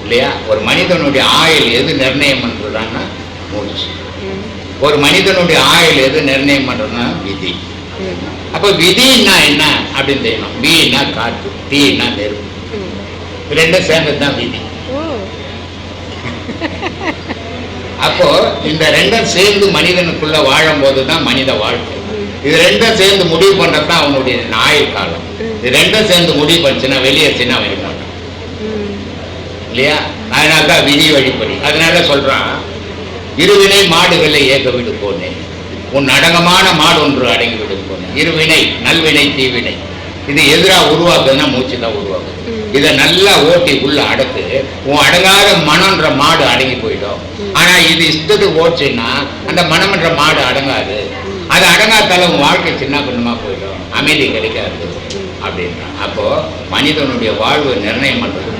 இல்லையா? ஒரு மனிதனுடைய ஆயுள் எது நிர்ணயம் பண்றதுன்னா மூச்சு. ஒரு மனிதனுடைய ஆயுள் எது நிர்ணயம் பண்றதுன்னா விதி. அப்ப விதின்னா என்ன அப்படின்னு தெரியணும். வீனா காற்று, தீனா நெருப்பு, ரெண்டும் சேர்ந்தது தான் விதி. அப்போ இந்த ரெண்டும் சேர்ந்து மனிதனுக்குள்ள வாழும் போதுதான் மனித வாழ்க்கை. இது ரெண்டும் சேர்ந்து முடிவு பண்றதுதான் அவனுடைய ஆயுள் காலம். இது ரெண்டும் சேர்ந்து முடிவு பண்ணுச்சுன்னா வெளியேச்சுன்னா வர மாட்டான் இல்லையா? அதனால்தான் விதி வழிப்படி. அதனால சொல்றான், இருவினை மாடுகளை ஏக விடு போனேன், உன் அடங்கமான மாடு ஒன்று அடங்கி விடு போனேன். இருவினை, நல்வினை தீவினை, இது எதிராக உருவாக்குதுன்னா மூச்சு தான் உருவாக்குது. இதை நல்லா ஓட்டி உள்ள அடக்கு, உன் அடங்காத மனம்ன்ற மாடு அடங்கி போயிடும். ஆனா இது இஷ்டத்துக்கு ஓட்டுச்சுன்னா அந்த மனம்ன்ற மாடு அடங்காது. அது அடங்காதால உன் வாழ்க்கை சின்ன பின்னமா போயிடும், அமைதி கிடைக்காது அப்படின்னா. அப்போ மனிதனுடைய வாழ்வு நிர்ணயம் பண்றது